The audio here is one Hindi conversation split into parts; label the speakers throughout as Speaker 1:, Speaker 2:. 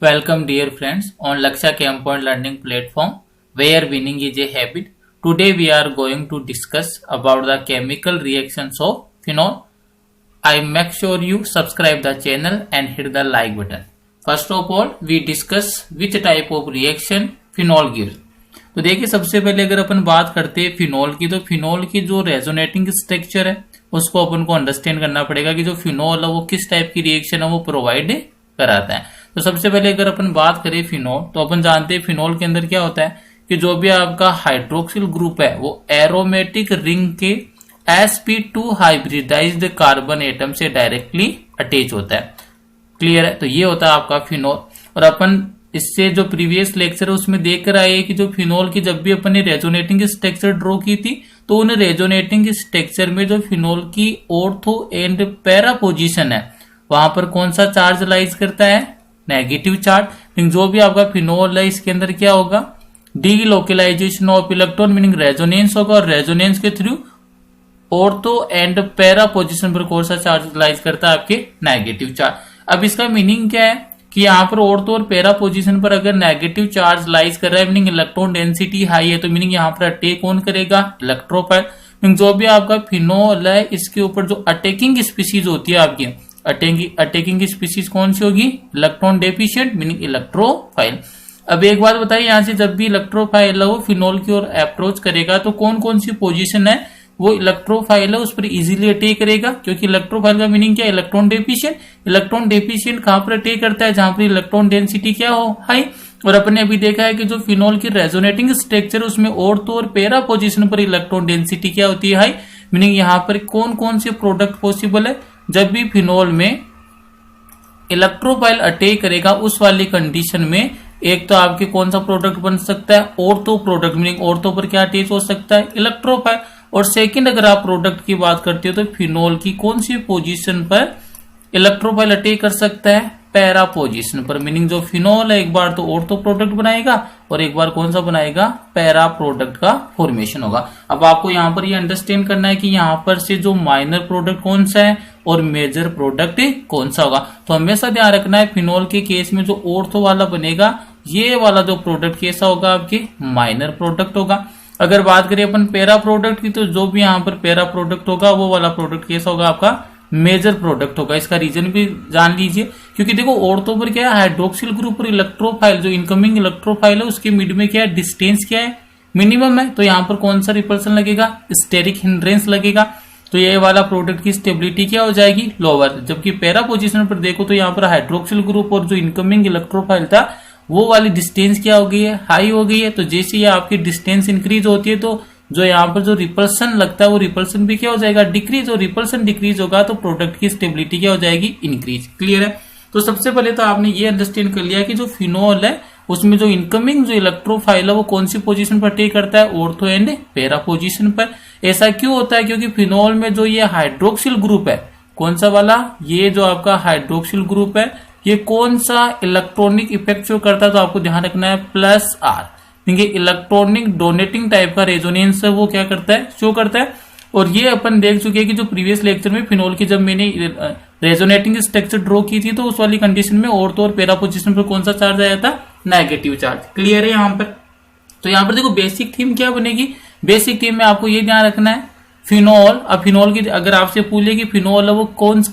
Speaker 1: Welcome dear friends on Laksha Campoint Learning Platform where winning is a habit. Today we are going to discuss about the chemical reactions of phenol. I make sure you subscribe the channel and hit the like button. First of all we discuss which type of reaction phenol gives. तो देखिए सबसे पहले अगर अपन बात करते हैं फिनॉल की, तो फिनॉल की जो रेजोनेटिंग स्ट्रक्चर है उसको अपन को अंडरस्टैंड करना पड़ेगा कि जो फिनॉल है वो किस टाइप की रिएक्शन है वो प्रोवाइड कराता है। तो सबसे पहले अगर अपन बात करें फिनॉल, तो अपन जानते हैं फिनॉल के अंदर क्या होता है कि जो भी आपका हाइड्रोक्सिल ग्रुप है वो एरोमेटिक रिंग के sp2 हाइब्रिडाइज्ड कार्बन एटम से डायरेक्टली अटैच होता है। क्लियर है? तो ये होता है आपका फिनॉल। और अपन इससे जो प्रीवियस लेक्चर है उसमें देख कर आए कि जो फिनॉल की जब भी अपन ने रेजोनेटिंग स्ट्रक्चर ड्रॉ की थी तो उन रेजोनेटिंग स्ट्रक्चर में जो फिनॉल की ऑर्थो एंड पैरा पोजीशन है वहां पर कौन सा चार्ज लाइज करता है? Negative charge. मीनिंग जो भी आपका फिनॉल है इसके अंदर क्या होगा? Delocalisation of electron meaning resonance होगा, और रेजोनेंस के through ortho and para position पर कौन सा चार्ज लाइज करता है? आपके नेगेटिव चार्ज। अब इसका मीनिंग क्या है कि यहाँ पर ऑर्थो और पैरा पोजीशन पर अगर नेगेटिव चार्ज लाइज कर रहा है मीनिंग इलेक्ट्रॉन डेंसिटी हाई है, तो मीनिंग यहाँ पर अटैक कौन करेगा? इलेक्ट्रोफाइल। मीनिंग जो भी आपका फिनॉल है इसके ऊपर जो अटैकिंग स्पीसीज होती है आपकी अटैकिंग स्पीसीज कौन सी होगी? Electron deficient meaning electrophile. अब एक बात बताइए, यहाँ से जब भी इलेक्ट्रोफाइल है वो फिनॉल की ओर अप्रोच करेगा तो कौन कौन सी पोजीशन है वो इलेक्ट्रोफाइल है उस पर इजीली अटैक करेगा, क्योंकि इलेक्ट्रोफाइल का मीनिंग क्या है? Electron deficient. इलेक्ट्रॉन डेफिशिएंट कहां पर अटैक करता है? जहां पर इलेक्ट्रॉन डेंसिटी क्या हो? हाई। और अपन ने अभी देखा है कि जो फिनॉल की रेजोनेटिंग स्ट्रक्चर उसमें ऑर्थो और पैरा पोजीशन पर इलेक्ट्रॉन डेंसिटी क्या होती है? हाई। मीनिंग यहाँ पर कौन कौन से प्रोडक्ट पॉसिबल है? जब भी फिनॉल में इलेक्ट्रोफाइल अटैक करेगा उस वाली कंडीशन में एक तो आपके कौन सा प्रोडक्ट बन सकता है? Ortho product. मीनिंग ऑर्थो पर क्या अटैच हो सकता है? इलेक्ट्रोफाइल। और सेकंड अगर आप प्रोडक्ट की बात करते हो तो फिनॉल की कौन सी पोजीशन पर इलेक्ट्रोफाइल अटैक कर सकता है? पैरा पोजीशन पर। मीनिंग जो फिनॉल है एक बार तो ऑर्थो प्रोडक्ट बनाएगा और एक बार कौन सा बनाएगा? पैरा प्रोडक्ट का फॉर्मेशन होगा। अब आपको यहाँ पर ये अंडरस्टैंड करना है कि यहाँ पर से जो माइनर प्रोडक्ट कौन सा है और मेजर प्रोडक्ट कौन सा होगा। तो हमेशा ध्यान रखना है फिनॉल के केस में जो ऑर्थो वाला बनेगा ये वाला जो प्रोडक्ट कैसा होगा? आपके माइनर प्रोडक्ट होगा। अगर बात करें अपन पैरा प्रोडक्ट की, तो जो भी यहाँ पर पैरा प्रोडक्ट होगा वो वाला प्रोडक्ट कैसा होगा? आपका मेजर प्रोडक्ट होगा। इसका रीजन भी जान लीजिए, क्योंकि देखो ऑर्थो पर क्या है? हाइड्रोक्सिल ग्रुप और इलेक्ट्रोफाइल जो इनकमिंग इलेक्ट्रोफाइल है उसके मिड में क्या है? डिस्टेंस क्या है? मिनिमम है। तो यहाँ पर कौन सा रिपल्सन लगेगा? स्टेरिक हिंड्रेंस लगेगा। तो ये वाला प्रोडक्ट की स्टेबिलिटी क्या हो जाएगी? लोअर। जबकि पैरा पोजिशन पर देखो तो यहाँ पर हाइड्रोक्सिल ग्रुप और जो इनकमिंग इलेक्ट्रोफाइल था वो वाली डिस्टेंस क्या हो गई है? हाई हो गई है। तो जैसे ये आपकी डिस्टेंस इंक्रीज होती है तो जो यहाँ पर जो रिपल्सन लगता है वो रिपल्सन भी क्या हो जाएगा? डिक्रीज। और रिपल्सन डिक्रीज होगा तो प्रोडक्ट की स्टेबिलिटी क्या हो जाएगी? इंक्रीज। क्लियर है? तो सबसे पहले तो आपने ये अंडरस्टैंड कर लिया कि जो फिनॉल है उसमें जो इनकमिंग जो इलेक्ट्रोफाइल है वो कौन सी पोजीशन पर अटैक करता है? ऑर्थो एंड पैरा पोजीशन पर। ऐसा क्यों होता है? क्योंकि फिनॉल में जो ये हाइड्रोक्सिल ग्रुप है, कौन सा वाला? ये जो आपका हाइड्रोक्सिल ग्रुप है ये कौन सा इलेक्ट्रॉनिक इफेक्ट शो करता है? तो आपको ध्यान रखना है plus R. Electronic donating type का रेजोनेंस है वो क्या करता है? शो करता है। और ये अपन देख चुके हैं कि जो प्रीवियस लेक्चर में फिनॉल की जब मैंने रेजोनेटिंग स्ट्रक्चर ड्रॉ की थी तो उस वाली कंडीशन में ऑर्थो और पैरा पोजीशन पर कौन सा चार्ज आया था? Negative charge. क्लियर है यहाँ पर? तो यहाँ पर देखो बेसिक थीम क्या बनेगी? बेसिक थीम में आपको ये ध्यान रखना है फिनॉल। अब फिनॉल की अगर आपसे पूछे कि फिनॉल है वो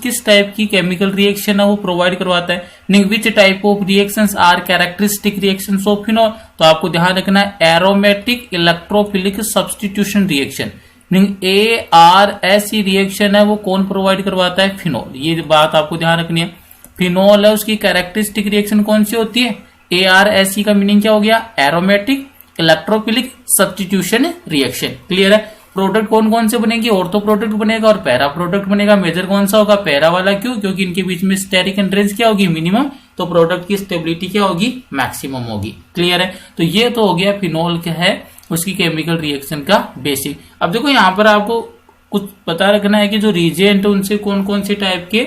Speaker 1: किस टाइप की केमिकल रिएक्शन है वो प्रोवाइड करवाता है, which type of reactions are characteristic reactions of phenol, तो आपको ध्यान रखना है aromatic electrophilic substitution reaction. ARSE reaction है वो कौन प्रोवाइड करवाता है? फिनॉल। ये बात आपको ध्यान रखनी है। फिनॉल है उसकी कैरेक्टरिस्टिक रिएक्शन कौन सी होती है? ARSE का मीनिंग क्या हो गया? Aromatic electrophilic substitution reaction. Clear है? प्रोडक्ट कौन कौन से बनेंगे? ऑर्थो प्रोडक्ट बनेगा और पैरा प्रोडक्ट बनेगा। मेजर कौन सा होगा? पैरा वाला। क्यों? क्योंकि इनके बीच में स्टेरिक हिंड्रेंस क्या होगी? मिनिमम। तो प्रोडक्ट की स्टेबिलिटी क्या होगी? मैक्सिमम होगी। क्लियर है? तो ये तो हो गया फिनॉल क्या है उसकी केमिकल रिएक्शन का बेसिक। अब देखो यहाँ पर आपको कुछ पता रखना है कि जो रिएजेंट है उनसे कौन कौन से टाइप के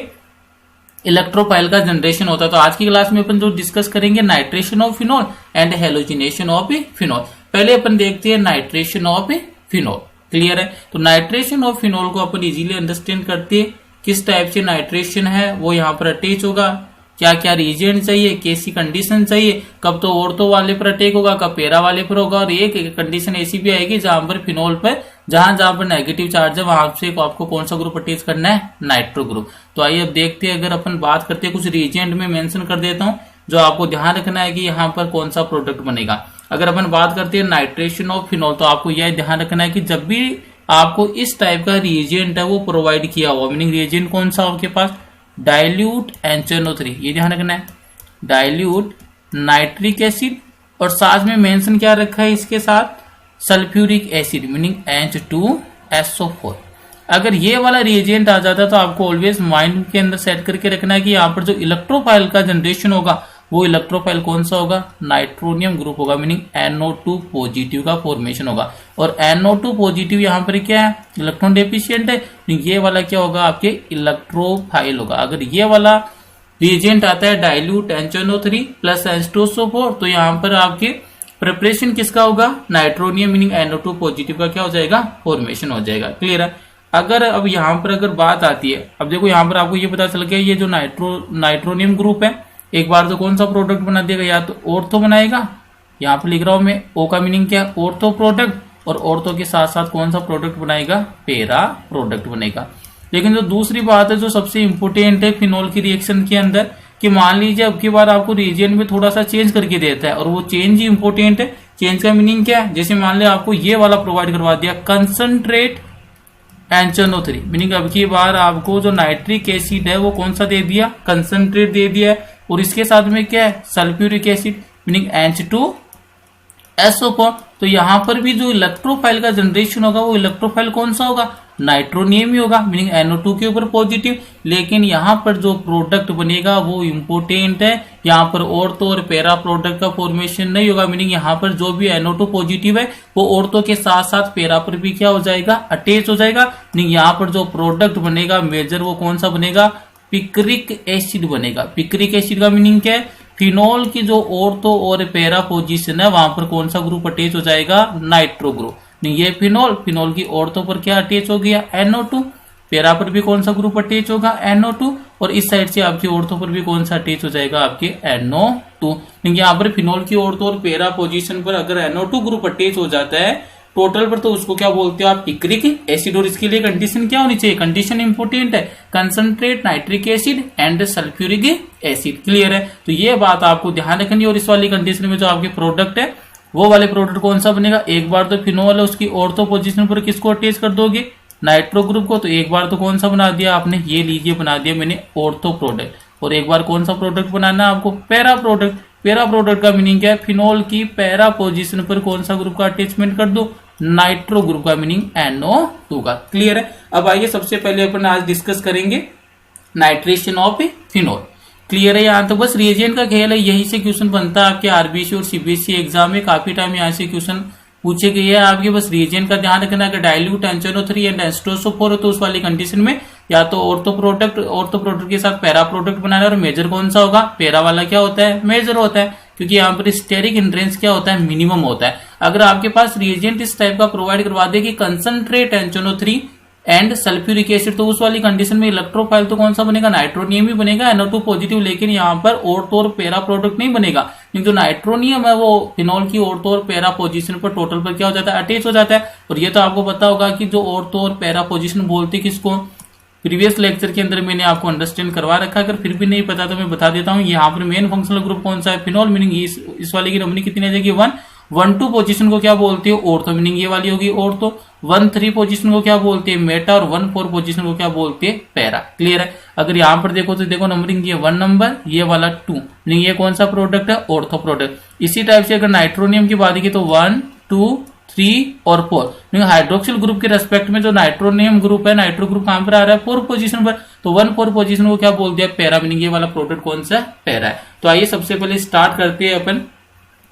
Speaker 1: इलेक्ट्रोफाइल का जनरेशन होता है। तो आज की क्लास में अपन जो डिस्कस करेंगे nitration of phenol and halogenation of phenol. पहले अपन देखते हैं नाइट्रेशन ऑफ फिनॉल। क्लियर है? तो नाइट्रेशन ऑफ फिनॉल को अपन इजीली अंडरस्टैंड करते हैं किस टाइप से नाइट्रेशन है वो यहाँ पर अटैच होगा। क्या क्या रिएजेंट चाहिए, कैसी कंडीशन चाहिए, कब तो ऑर्थो वाले पर अटैक होगा, कब पैरा वाले पर होगा, और एक कंडीशन ऐसी भी आएगी जहां पर फिनोल पर जहां पर नेगेटिव चार्ज है वहां से आपको कौन सा ग्रुप अटैच करना है, नाइट्रो ग्रुप। तो आइए अब देखते हैं, अगर अपन बात करते हैं कुछ रिएजेंट में मेंशन कर देता हूं जो आपको ध्यान रखना है कि यहाँ पर कौन सा प्रोडक्ट बनेगा। अगर अपन बात करते हैं नाइट्रेशन ऑफ फिनोल, तो आपको यह ध्यान रखना है कि जब भी आपको इस टाइप का रिएजेंट है वो प्रोवाइड किया हुआ, मीनिंग रिएजेंट कौन सा आपके पास, डाइल्यूट NaCO3, ये ध्यान रखना है, डाइल्यूट नाइट्रिक एसिड, और साथ में मेंशन क्या रखा है इसके साथ, सल्फ्यूरिक एसिड मीनिंग H2SO4। अगर ये वाला रिएजेंट आ जाता है तो आपको ऑलवेज माइंड के अंदर सेट करके रखना है कि यहाँ पर जो इलेक्ट्रोफाइल का जनरेशन होगा वो इलेक्ट्रोफाइल कौन सा होगा, नाइट्रोनियम ग्रुप होगा, मीनिंग NO2 पॉजिटिव का फॉर्मेशन होगा। और NO2 पॉजिटिव यहाँ पर क्या है, इलेक्ट्रॉन डेफिशिएंट है, ये वाला क्या होगा आपके इलेक्ट्रोफाइल होगा। अगर ये वाला रिएजेंट आता है डाइल्यूट NaCO3 प्लस H2SO4, तो यहाँ पर आपके प्रिपरेशन किसका होगा, नाइट्रोनियम मीनिंग NO2 पॉजिटिव का क्या हो जाएगा, फॉर्मेशन हो जाएगा। क्लियर है। अगर अब यहाँ पर अगर बात आती है, अब देखो यहाँ पर आपको ये पता चल गया ये जो नाइट्रोनियम ग्रुप है एक बार तो कौन सा प्रोडक्ट बना देगा, या तो ऑर्थो बनाएगा, यहाँ पर लिख रहा हूं मैं, ओ का मीनिंग क्या है, ऑर्थो प्रोडक्ट, और ऑर्थो के साथ साथ कौन सा प्रोडक्ट बनाएगा, पैरा प्रोडक्ट बनेगा। लेकिन जो दूसरी बात है जो सबसे इंपोर्टेंट है फिनोल की रिएक्शन के अंदर, कि मान लीजिए अब की बार आपको रिएजेंट में थोड़ा सा चेंज करके देता है, और वो चेंज ही इंपोर्टेंट है। चेंज का मीनिंग क्या है, जैसे मान लिया आपको ये वाला प्रोवाइड करवा दिया, कंसंट्रेट NaCO3, मीनिंग अब की बार आपको जो नाइट्रिक एसिड है वो कौन सा दे दिया, कंसंट्रेट दे दिया है, और इसके साथ में क्या है, सल्फ्यूरिक एसिड मीनिंग H2SO4। तो यहां पर भी जो इलेक्ट्रोफाइल का जनरेशन होगा वो इलेक्ट्रोफाइल कौन सा होगा, नाइट्रोनियम ही होगा, मीनिंग NO2 के ऊपर पॉजिटिव। लेकिन यहाँ पर जो प्रोडक्ट बनेगा वो इंपोर्टेंट है, यहाँ पर ऑर्थो और पैरा प्रोडक्ट का फॉर्मेशन नहीं होगा, मीनिंग यहाँ पर जो भी NO2 पॉजिटिव है वो ऑर्थो के साथ साथ पैरा पर भी क्या हो जाएगा, अटैच हो जाएगा। मीनिंग यहाँ पर जो प्रोडक्ट बनेगा मेजर वो कौन सा बनेगा, पिक्रिक एसिड बनेगा। पिक्रिक एसिड का मीनिंग क्या है, फिनोल की जो ऑर्थो और पैरा पोजीशन है वहां पर कौन सा ग्रुप अटैच हो जाएगा, नाइट्रो ग्रुप। ये फिनोल की ऑर्थो पर क्या अटैच हो गया, NO2, पैरा पर भी कौन सा ग्रुप अटैच होगा, NO2, और इस साइड से आपकी ऑर्थो पर भी कौन सा अटैच हो जाएगा, आपके NO2। यहाँ पर फिनोल की ऑर्थो और पैरा पोजीशन पर अगर NO2 ग्रुप अटैच हो जाता है टोटल पर, तो उसको क्या बोलते हो आप, पिक्रिक एसिड। और इसके लिए कंडीशन क्या होनी चाहिए, कंडीशन इंपोर्टेंट है, concentrate nitric acid and sulphuric acid. Clear है। तो ये बात आपको ध्यान रखनी है। और इस वाली कंडीशन में जो आपके प्रोडक्ट है वो वाले प्रोडक्ट कौन सा बनेगा, एक बार तो फिनोल है उसकी ऑर्थो पोजीशन पर किसको अटैच कर दोगे, नाइट्रो ग्रुप को। तो एक बार तो कौन सा बना दिया आपने, ये लीजिए बना दिया मैंने ऑर्थो प्रोडक्ट, और एक बार कौन सा प्रोडक्ट बनाना है आपको, पैरा प्रोडक्ट। पैरा प्रोडक्ट का मीनिंग क्या है, फिनोल की पैरा पोजीशन पर कौन सा ग्रुप का अटैचमेंट कर दो, नाइट्रो ग्रुप का मीनिंग NO2 का। क्लियर है। अब आइए सबसे पहले अपन आज डिस्कस करेंगे नाइट्रेशन ऑफ फिनोल। क्लियर है। यहाँ तो बस रिएजेंट का खेल है, यही से क्वेश्चन बनता है आपके आरबीसी और सीबीएसई एग्जाम में, काफी टाइम यहाँ से क्वेश्चन पूछे गए हैं आपके। बस रिएजेंट का ध्यान रखना है कि डाइल्यूट NaCO3 एंड H2SO4 तो उस वाली कंडीशन में या तो ऑर्थो प्रोडक्ट के साथ पैरा प्रोडक्ट बनाना है, और मेजर कौन सा होगा, पैरा वाला क्या होता है, मेजर होता है, क्योंकि यहाँ पर स्टेरिक हिंड्रेंस क्या होता है, मिनिमम होता है। अगर आपके पास रिएजेंट इस टाइप का प्रोवाइड करवा दे कि concentrate NaCO3 and sulphuric acid, तो उस वाली कंडीशन में इलेक्ट्रोफाइल तो कौन सा बनेगा, नाइट्रोनियम ही बनेगा, NO2 पॉजिटिव। लेकिन यहाँ पर ऑर्थो और पैरा प्रोडक्ट नहीं बनेगा, क्योंकि जो नाइट्रोनियम है वो फिनोल की ऑर्थो और पैरा पोजीशन पर टोटल पर क्या हो जाता है, अटैच हो जाता है। और ये तो आपको पता होगा कि जो ऑर्थो और पैरा पोजीशन बोलते किसको, प्रीवियस लेक्चर के अंदर मैंने आपको अंडरस्टैंड करवा रखा। अगर फिर भी नहीं पता तो मैं बता देता हूँ। यहाँ पर मेन फंक्शनल ग्रुप कौन सा है, फिनोल, मीनिंग इस वाले की नंबरिंग कितनी आ जाएगी, 1 2 पोजीशन को क्या बोलते हो, ऑर्थो, मीनिंग ये वाली होगी ऑर्थो। 1 3 पोजीशन को क्या बोलते हैं, मेटा, और 1 4 पोजीशन को क्या बोलते हैं, पैरा। क्लियर है। अगर यहाँ पर देखो तो देखो नंबरिंग ये 1 नंबर, ये वाला 2, मीनिंग ये कौन सा प्रोडक्ट है, ऑर्थो प्रोडक्ट। इसी टाइप से अगर नाइट्रोनियम की बात की तो 1 2 3 और 4, हाइड्रोक्सिल ग्रुप के रेस्पेक्ट में जो नाइट्रोनियम ग्रुप है, नाइट्रो ग्रुप कहां पर आ रहा है, 4 पोजीशन पर, तो 1 4 पोजीशन को क्या बोल दिया, पैरा, मीनिंग ये वाला प्रोडक्ट कौन सा, पैरा है। तो आइए सबसे पहले स्टार्ट करते हैं अपन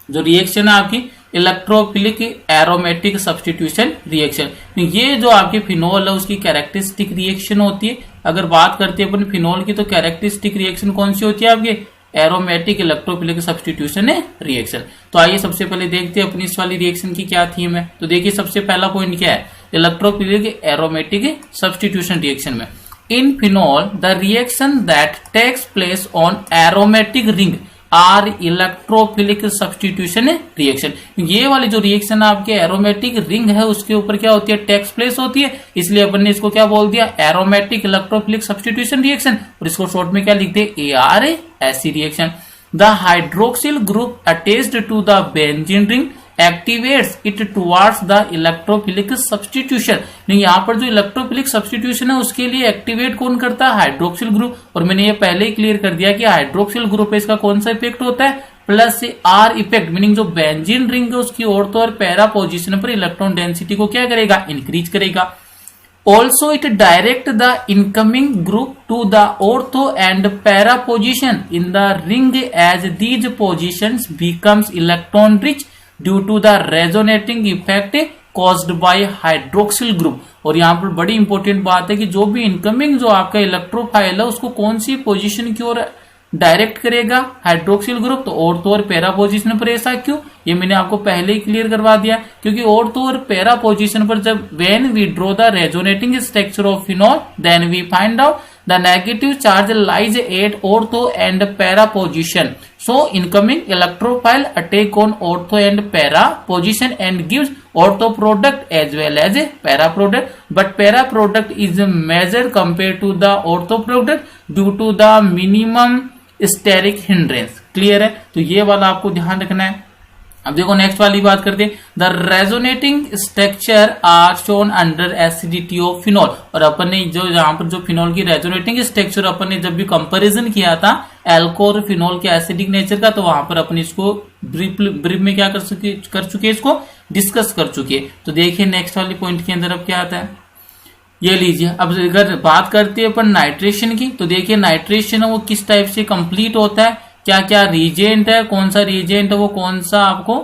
Speaker 1: जो रिएक्शन है आपकी इलेक्ट्रोफिलिक एरोमेटिक सब्स्टिट्यूशन रिएक्शन। ये जो आपकी फिनोल है उसकी कैरेक्टरिस्टिक रिएक्शन होती है। अगर बात करते हैं अपन फिनोल की तो कैरेक्टरिस्टिक रिएक्शन कौन सी होती है आपकी, एरोमेटिक इलेक्ट्रोफिलिक सब्स्टिट्यूशन रिएक्शन। तो आइए सबसे पहले देखते हैं अपनी इस वाली रिएक्शन की क्या थीम है। तो देखिए सबसे पहला पॉइंट क्या है, इलेक्ट्रोफिलिक एरोमेटिक सब्स्टिट्यूशन रिएक्शन में In phenol, the reaction that takes place on aromatic ring are electrophilic substitution reaction. ये वाली जो रिएक्शन आपके एरोमेटिक रिंग है उसके ऊपर क्या होती है, टेक्स प्लेस होती है, इसलिए अपन ने इसको क्या बोल दिया, एरोमेटिक इलेक्ट्रोफिलिक सब्स्टिट्यूशन रिएक्शन, और इसको शॉर्ट में क्या लिखते हैं, AR ऐसी reaction. The hydroxyl group attached to the benzene ring activates it towards the electrophilic substitution. यहाँ पर जो इलेक्ट्रोफिलिक सब्स्टिट्यूशन है उसके लिए एक्टिवेट कौन करता है, हाइड्रोक्सिल ग्रुप। और मैंने ये पहले ही क्लियर कर दिया कि हाइड्रोक्सिल ग्रुप है इसका कौन सा इफेक्ट होता है, प्लस आर इफेक्ट, मीनिंग जो बेंजीन रिंग है उसकी ऑर्थो और पैरा पोजिशन पर इलेक्ट्रॉन डेंसिटी को क्या करेगा, इंक्रीज करेगा। Also, it direct the incoming group to the ortho and para position in the ring as these positions becomes electron rich due to the resonating effect caused by hydroxyl group। और यहाँ पर बड़ी इंपॉर्टेंट बात है कि जो भी इनकमिंग जो आपका इलेक्ट्रोफाइल है उसको कौन सी पोजीशन की ओर डायरेक्ट करेगा, हाइड्रोक्सिल ग्रुप। तो ऑर्थो और पैरा पोजीशन पर ऐसा क्यों, ये मैंने आपको पहले ही क्लियर करवा दिया, क्योंकि ऑर्थो और पैरा पोजीशन पर जब when we draw the resonating structure of phenol then we find out the negative charge lies at ortho and para position. So incoming electrophile attack on ortho and para position and gives ortho product as well as a para product, but para product is major compare to the ortho product due to the minimum steric hindrance. Clear है, तो ये वाला आपको ध्यान रखना है। अब देखो नेक्स्ट वाली बात करते हैं, the resonating structure are shown under acidity of phenol. और अपन ने जो यहाँ पर जो फिनॉल की रेजोनेटिंग स्ट्रक्चर अपन ने जब भी कंपैरिजन किया था एल्को और फिनॉल के एसिडिक नेचर का, तो वहां पर अपन इसको ब्रीफ में क्या कर चुके इसको डिस्कस कर चुके। तो देखिए नेक्स्ट वाली पॉइंट के अंदर अब क्या आता है, ये लीजिए। अब अगर बात करते हैं अपन नाइट्रेशन की, तो देखिए नाइट्रेशन है वो किस टाइप से कंप्लीट होता है, क्या क्या रीजेंट है, कौन सा रीजेंट है वो कौन सा आपको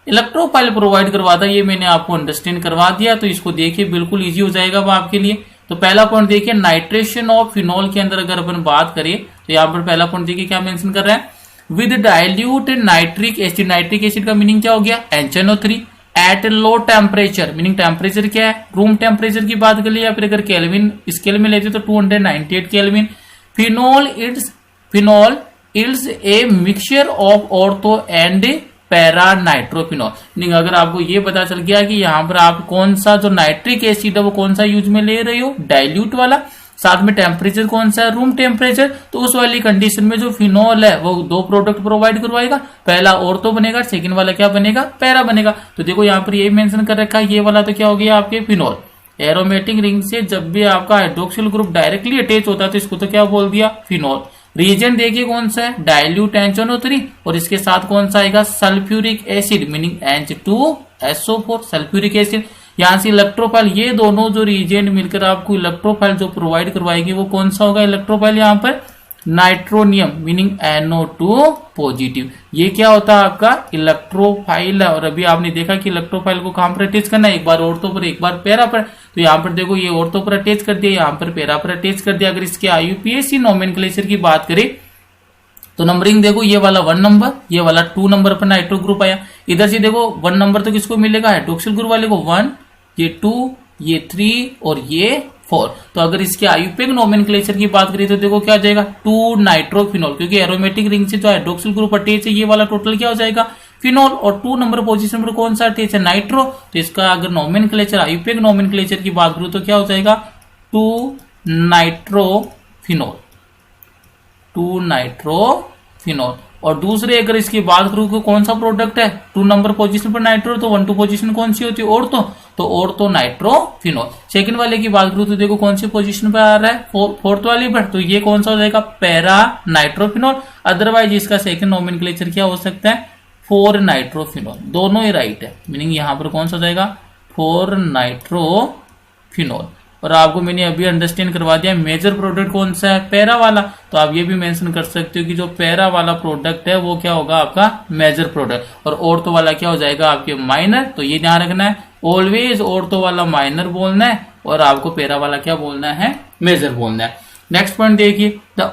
Speaker 1: इलेक्ट्रोफाइल प्रोवाइड करवाता है, ये मैंने आपको अंडरस्टैंड करवा दिया। तो इसको देखिए बिल्कुल इजी हो जाएगा वो आपके लिए। तो पहला पॉइंट देखिए नाइट्रेशन ऑफ फिनॉल के अंदर अगर अपन बात करें तो यहाँ पर पहला पॉइंट देखिए क्या मेंशन कर रहा है, with dilute nitric acid. Nitric acid का मीनिंग क्या हो गया, NaCO3 eight low temperature, meaning temperature क्या है, रूम टेम्परेचर की बात कर लिया, या फिर अगर केल्विन स्केल में लेते तो 298 kelvin. Phenol it's a mixture of ortho and para nitrophenol. Meaning अगर आपको ये पता चल गया कि यहाँ पर आप कौन सा जो नाइट्रिक एसिड है वो कौन सा यूज में ले रहे हो, डाइल्यूट वाला, साथ में टेम्परेचर कौन सा है, रूम टेम्परेचर, तो उस वाली कंडीशन में जो फिनॉल है वो दो प्रोडक्ट प्रोवाइड करवाएगा, पहला ऑर्थो बनेगा, सेकंड वाला क्या बनेगा, पैरा बनेगा। तो देखो यहाँ पर ये मेंशन कर रखा है, ये वाला तो क्या हो गया आपके फिनॉल। एरोमेटिक रिंग से जब भी आपका हाइड्रोक्सिल ग्रुप डायरेक्टली अटैच होता है तो इसको तो क्या बोल दिया, फिनॉल। रीजन देखिए कौन सा है, डाइल्यूट NaCO3, और इसके साथ कौन सा आएगा, sulphuric acid, meaning H2SO4 sulphuric acid. यहां से इलेक्ट्रोफाइल, ये दोनों जो रीजेंट मिलकर आपको इलेक्ट्रोफाइल जो प्रोवाइड करवाएगी वो कौन सा होगा इलेक्ट्रोफाइल, यहाँ पर नाइट्रोनियम, मीनिंग NO2 पॉजिटिव। ये क्या होता है आपका इलेक्ट्रोफाइल है। और अभी आपने देखा कि इलेक्ट्रोफाइल को कहां पर अटैच करना है, एक बार ऑर्थो पर एक बार पैरा पर। तो यहाँ पर देखो ये ऑर्थो पर अटैच कर दिया, यहाँ पर पैरा पर अटैच कर दिया। अगर इसके IUPAC नोमेनक्लेचर की बात करें तो नंबरिंग देखो, ये वाला 1 नंबर, ये वाला 2 नंबर पर नाइट्रो ग्रुप आया। इधर से देखो 1 नंबर तो किसको मिलेगा, हाइड्रोक्सिल ग्रुप वाले को 1, ये 2, ये 3 और ये 4। तो अगर इसके IUPAC नोमेनक्लेचर की बात करें तो देखो क्या आ जाएगा, 2 नाइट्रोफिनॉल, क्योंकि एरोमेटिक रिंग से जो हाइड्रोक्सिल ग्रुप अटैच है ये वाला टोटल क्या हो जाएगा, फिनॉल। और 2 नंबर पोजीशन पर कौन सा अटैच है, नाइट्रो। तो इसका अगर नोमेनक्लेचर IUPAC नोमेनक्लेचर की बात करूं तो क्या हो जाएगा, 2 नाइट्रोफिनॉल, 2 नाइट्रोफिनॉल। और दूसरे अगर इसकी बात करूं तो कौन सा प्रोडक्ट है, 2 नंबर पोजीशन पर नाइट्रो, तो 1, 2 पोजीशन कौन सी होती है, ऑर्थो, तो ऑर्थो नाइट्रोफिनॉल। सेकंड वाले की बात करूं तो देखो कौन सी पोजीशन पर आ रहा है, फोर्थ वाली पर, तो ये कौन सा हो जाएगा, पैरा नाइट्रोफिनॉल। अदरवाइज इसका सेकंड नोमेनक्लेचर क्या हो सकता है, 4 नाइट्रोफिनॉल। दोनों ही राइट है, मीनिंग यहां पर कौन सा हो जाएगा, 4 नाइट्रोफिनॉल। और आपको मैंने अभी अंडरस्टैंड करवा दिया मेजर प्रोडक्ट कौन सा है, पैरा वाला। तो आप ये भी मेंशन कर सकते हो कि जो पैरा वाला प्रोडक्ट है वो क्या होगा आपका मेजर प्रोडक्ट, और ऑर्थो वाला क्या हो जाएगा आपके माइनर। तो ये ध्यान रखना है, ऑलवेज ऑर्थो वाला माइनर बोलना है और आपको पैरा वाला क्या बोलना है, मेजर बोलना है। नेक्स्ट पॉइंट देखिए, the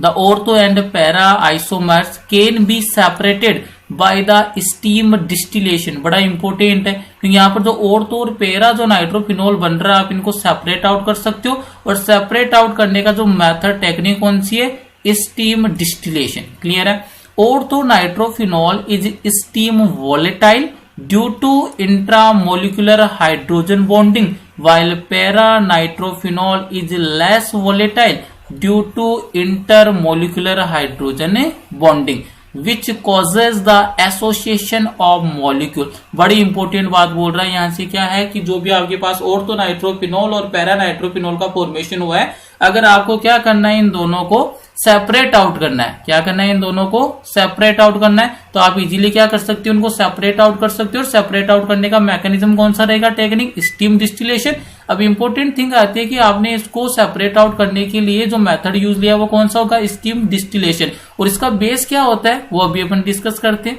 Speaker 1: ortho and para isomers can be separated by the steam distillation. बड़ा इंपॉर्टेंट है क्योंकि यहाँ पर जो ऑर्थो और पैरा जो नाइट्रोफिनॉल बन रहा है आप इनको सेपरेट आउट कर सकते हो, और सेपरेट आउट करने का जो मेथड टेक्निक कौन सी है, स्टीम डिस्टिलेशन। क्लियर है। Ortho nitrophenol is steam volatile due to intramolecular hydrogen bonding, while para-nitrophenol is less volatile due to intermolecular hydrogen bonding which causes the association of molecule। बड़ी इंपॉर्टेंट बात बोल रहा है यहां से, क्या है कि जो भी आपके पास ऑर्थो नाइट्रोफिनॉल और पैरा नाइट्रोफिनॉल का फॉर्मेशन हुआ है, अगर आपको क्या करना है, इन दोनों को सेपरेट आउट करना है। क्या करना है, इन दोनों को सेपरेट आउट करना है। तो आप इजीली क्या कर सकते हो, उनको सेपरेट आउट कर सकते हो। और सेपरेट आउट करने का मैकेनिज्म कौन सा रहेगा, टेक्निक स्टीम डिस्टिलेशन। अब इंपॉर्टेंट थिंग आती है कि आपने इसको सेपरेट आउट करने के लिए जो मेथड यूज लिया वो कौन सा होगा, स्टीम डिस्टिलेशन। और इसका बेस क्या होता है वो अभी अपन डिस्कस करते हैं।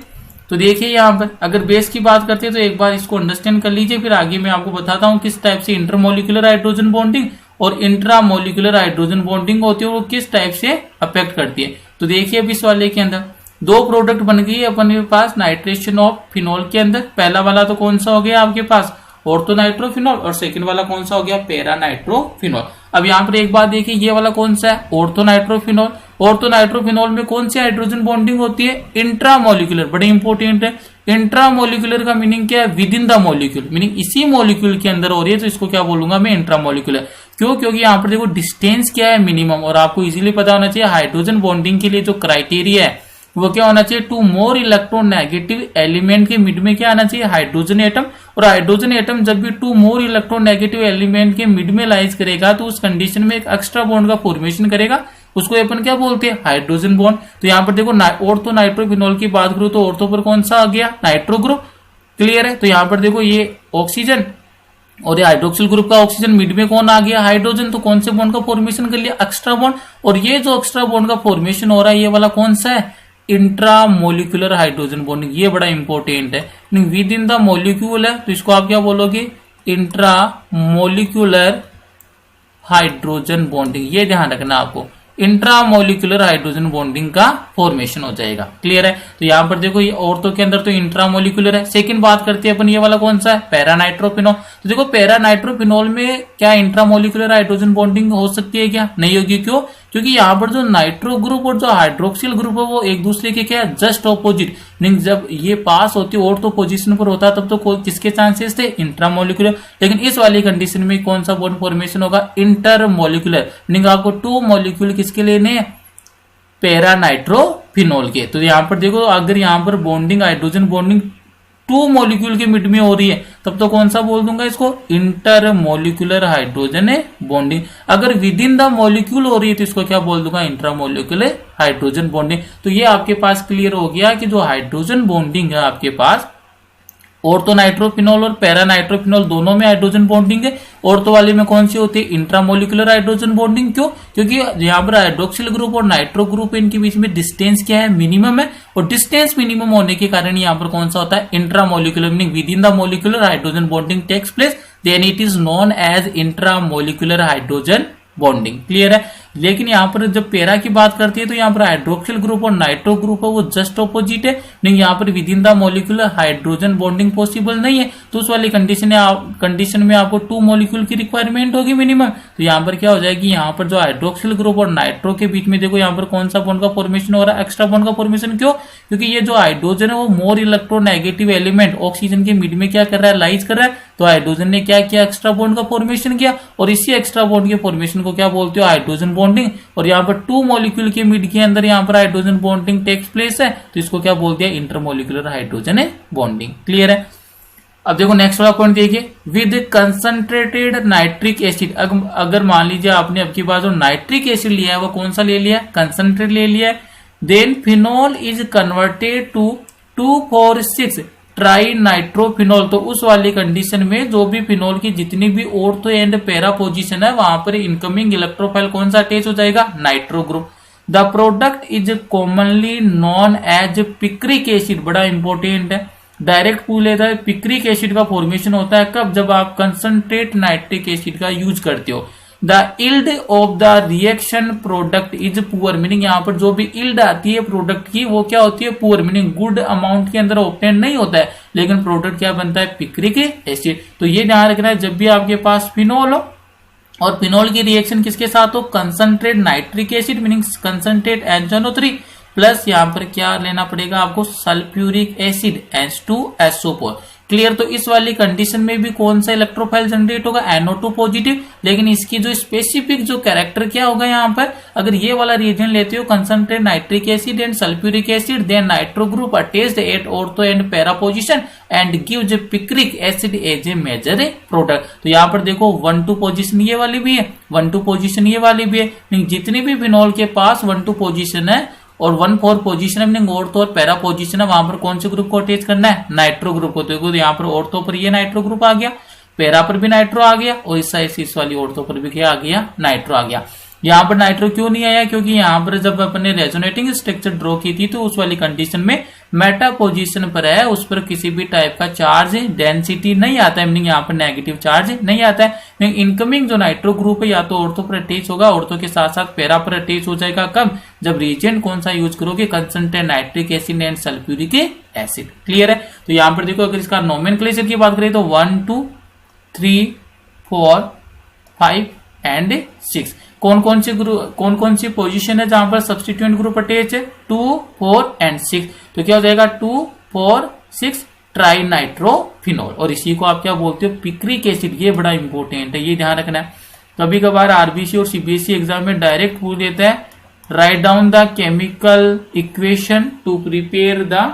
Speaker 1: तो देखिए यहाँ पर अगर बेस की बात करते हैं तो एक बार इसको अंडरस्टैंड कर लीजिए, फिर आगे मैं आपको बताता हूँ किस टाइप से इंटरमोलिकुलर हाइड्रोजन बॉन्डिंग और इंट्रामोलिकुलर हाइड्रोजन बॉन्डिंग होती है, वो किस टाइप से अफेक्ट करती है। तो देखिए अब इस वाले के अंदर दो प्रोडक्ट बन गई है अपन के पास नाइट्रेशन ऑफ फिनॉल के अंदर। पहला वाला तो कौन सा हो गया आपके पास, ऑर्थो नाइट्रोफिनॉल, और सेकंड वाला कौन सा हो गया, पैरा नाइट्रोफिनॉल। अब यहाँ पर एक बात देखिए, ये वाला कौन सा है, ऑर्थो नाइट्रोफिनॉल। ऑर्थो नाइट्रोफिनॉल में कौन सी हाइड्रोजन बॉन्डिंग होती है, इंट्रामोलिकुलर। बड़ी इंपॉर्टेंट है। इंट्रामोलिकुलर का मीनिंग क्या है, with in the molecule, meaning इसी मॉलिक्यूल के अंदर हो रही है, तो इसको क्या बोलूंगा मैं, इंट्रामोलिकुलर। क्यों, क्योंकि यहाँ पर देखो डिस्टेंस क्या है, मिनिमम। और आपको इजीली पता होना चाहिए हाइड्रोजन बॉन्डिंग के लिए जो क्राइटेरिया है वो क्या होना चाहिए, टू मोर इलेक्ट्रोनेगेटिव एलिमेंट के मिड में क्या आना चाहिए, हाइड्रोजन एटम। और हाइड्रोजन एटम जब भी टू मोर इलेक्ट्रोनेगेटिव एलिमेंट के मिड में लाइज करेगा तो उस कंडीशन में एक एक्स्ट्रा बॉन्ड का फॉर्मेशन करेगा, उसको अपन क्या बोलते हैं, हाइड्रोजन बॉन्ड। तो यहाँ पर देखो ऑर्थो नाइट्रोफिनॉल की बात करूं तो ऑर्थो पर कौन सा आ गया, नाइट्रो ग्रुप। क्लियर है। तो यहाँ पर देखो ये ऑक्सीजन और ये हाइड्रोक्सिल ग्रुप का ऑक्सीजन, मिड में कौन आ गया, हाइड्रोजन। तो कौन से बॉन्ड का फॉर्मेशन कर लिया, एक्स्ट्रा बॉन्ड। और ये जो एक्स्ट्रा बॉन्ड का फॉर्मेशन हो रहा है ये वाला कौन सा है, इंट्रामोलिकुलर हाइड्रोजन बॉन्डिंग। ये बड़ा इंपॉर्टेंट है, विद इन द मोलिक्यूल है तो इसको आप क्या बोलोगे, इंट्रामोलिकुलर हाइड्रोजन बॉन्डिंग। ये ध्यान रखना आपको, इंट्रामोलिकुलर हाइड्रोजन बॉन्डिंग का फॉर्मेशन हो जाएगा। क्लियर है। तो यहाँ पर देखो ये ऑर्थो के अंदर तो इंट्रामोलिकुलर है। सेकंड बात करते हैं अपन, ये वाला कौन सा है, पैरा नाइट्रोफिनॉल। तो देखो पैरा नाइट्रोफिनॉल में क्या इंट्रामोलिकुलर हाइड्रोजन बॉन्डिंग हो सकती है क्या, नहीं होगी। क्यों, क्योंकि यहाँ पर जो नाइट्रो ग्रुप और जो हाइड्रोक्सिल ग्रुप है वो एक दूसरे के क्या जस्ट ऑपोजिट, मीन जब ये पास होती है ऑर्थो पोजीशन पर होता है तब तो किसके चांसेस थे, इंट्रामोलिकुलर। लेकिन इस वाली कंडीशन में कौन सा बॉन्ड फॉर्मेशन होगा, इंटरमोलिकुलर। मीनिंग आपको टू मॉलिक्यूल किसके लेने, पैरा नाइट्रोफिनॉल के। तो यहाँ पर देखो अगर यहाँ पर bonding hydrogen bonding two molecule के मिड में हो रही है तब तो कौन सा बोल दूंगा इसको, इंटरमोलिकुलर हाइड्रोजन बॉन्डिंग। अगर विद इन द मॉलिक्यूल हो रही है तो इसको क्या बोल दूंगा, इंट्रामोलिकुलर हाइड्रोजन बॉन्डिंग। तो ये आपके पास क्लियर हो गया कि जो हाइड्रोजन बॉन्डिंग है आपके पास ऑर्थो नाइट्रोफिनॉल और पैरा नाइट्रोफिनॉल दोनों में हाइड्रोजन बॉन्डिंग है। ऑर्थो वाले में कौन सी होती है, इंट्रामोलिकुलर हाइड्रोजन बॉन्डिंग। क्यों, क्योंकि यहाँ पर हाइड्रोक्सिल ग्रुप और नाइट्रो ग्रुप इनके बीच में डिस्टेंस क्या है, मिनिमम है। और डिस्टेंस मिनिमम होने के कारण यहाँ पर कौन सा होता है, intramolecular, meaning within the molecular hydrogen bonding takes place, then it is known as intramolecular hydrogen bonding. Clear है। लेकिन यहाँ पर जब पैरा की बात करती है तो यहाँ पर हाइड्रोक्सिल ग्रुप और नाइट्रो ग्रुप है वो जस्ट ऑपोजिट है, नहीं यहाँ पर with in the molecular hydrogen bonding possible नहीं है। तो उस वाली कंडीशन में आपको टू मॉलिक्यूल की रिक्वायरमेंट होगी मिनिमम। तो यहाँ पर क्या हो जाएगी, यहाँ पर जो हाइड्रोक्सिल ग्रुप और नाइट्रो के बीच में देखो यहाँ पर कौन सा बॉन्ड का फॉर्मेशन हो रहा है, एक्स्ट्रा बॉन्ड का फॉर्मेशन। क्यों, क्योंकि ये जो हाइड्रोजन है वो मोर इलेक्ट्रोनेगेटिव एलिमेंट ऑक्सीजन के मिड में क्या कर रहा है, लाइज कर रहा है। तो हाइड्रोजन ने क्या किया, एक्स्ट्रा बॉन्ड का फॉर्मेशन किया, और इसी एक्स्ट्रा बॉन्ड के फॉर्मेशन को क्या बोलते हो, हाइड्रोजन बॉन्डिंग। और यहाँ पर टू मॉलिक्यूल के मिड के अंदर यहाँ पर हाइड्रोजन बॉन्डिंग टेक्स प्लेस है, तो इसको क्या बोलते हैं, इंटरमोलिकुलर हाइड्रोजन बॉन्डिंग। क्लियर है। अब देखो नेक्स्ट वाला पॉइंट देखिए, विद कंसंट्रेटेड नाइट्रिक एसिड। अगर मान लीजिए आपने अब की बात जो नाइट्रिक एसिड लिया है वो कौन सा ले लिया, कंसंट्रेट ले लिया है, then phenol is converted to 2,4,6 trinitrophenol. तो उस वाली कंडीशन में जो भी फिनॉल की जितनी भी ऑर्थो एंड पैरा पोजीशन है वहां पर इनकमिंग इलेक्ट्रोफाइल कौन सा अटैच हो जाएगा, nitro group. The product is commonly known as picric acid. बड़ा इंपॉर्टेंट है, डायरेक्ट पूछ लेता है। पिक्रिक एसिड का फॉर्मेशन होता है कब, जब आप कंसंट्रेट नाइट्रिक एसिड का यूज करते हो। The yield of the reaction product is poor, meaning यहाँ पर जो भी यील्ड आती है प्रोडक्ट की वो क्या होती है, पुअर, मीनिंग गुड अमाउंट के अंदर ऑब्टेन नहीं होता है, लेकिन प्रोडक्ट क्या बनता है, पिक्रिक एसिड। तो ये ध्यान रखना है जब भी आपके पास फिनोल हो और फिनोल की रिएक्शन किसके साथ हो, concentrate nitric acid meaning concentrate NaCO3 plus यहाँ पर क्या लेना पड़ेगा आपको, सल्फ्यूरिक एसिड H2SO4। क्लियर। तो इस वाली कंडीशन में भी कौन सा इलेक्ट्रोफाइल जनरेट होगा, NO2 पॉजिटिव, लेकिन इसकी जो स्पेसिफिक जो कैरेक्टर क्या होगा यहाँ पर, अगर ये वाला रिएजेंट लेते हो concentrate nitric acid and sulphuric acid then nitro group attached at ortho and para position and gives picric acid as a major product. तो यहाँ पर देखो 1-2 पोजीशन ये वाली भी है, 1-2 पोजीशन ये वाली भी है, जितनी भी फिनोल के पास 1-2 पोजीशन है और 1-4 पोजीशन है, ऑर्थो और पैरा पोजीशन है, वहां पर कौन से ग्रुप को अटैच करना है, नाइट्रो ग्रुप को। देखो यहाँ पर ऑर्थो पर ये नाइट्रो ग्रुप आ गया, पैरा पर भी नाइट्रो आ गया और इस साइड से इस वाली ऑर्थो पर भी क्या आ गया, नाइट्रो आ गया। यहाँ पर नाइट्रो क्यों नहीं आया, क्योंकि यहाँ पर जब अपने रेजोनेटिंग स्ट्रक्चर ड्रॉ की थी तो उस वाली कंडीशन में मेटा पोजीशन पर है, उस पर किसी भी टाइप का चार्ज डेंसिटी नहीं आता है, मीनिंग यहाँ पर नेगेटिव चार्ज नहीं आता है। इनकमिंग जो नाइट्रो ग्रुप है या तो ऑर्थो पर अटैच होगा, ऑर्थो के साथ साथ पैरा पर अटैच हो जाएगा, कब, जब रिएजेंट कौन सा यूज करोगे, concentrate nitric acid and sulphuric acid. Clear है। तो यहाँ पर देखो अगर इसका नोमेनक्लेचर की बात करें तो 1, 2, 3, 4, 5 एंड 6 कौन कौन सी पोजीशन है जहां पर सब्स्टिट्यूएंट ग्रुप अटैच है, 2, 4 एंड 6। तो क्या हो जाएगा 2, 4, 6 ट्राई नाइट्रोफिनोल, और इसी को आप क्या बोलते हो, पिक्रिक एसिड। ये बड़ा इंपॉर्टेंट है, ये ध्यान रखना है। कभी कभार आरबीसी और सीबीएसई एग्जाम में डायरेक्ट पूछ देता है, write down the chemical equation two prepare the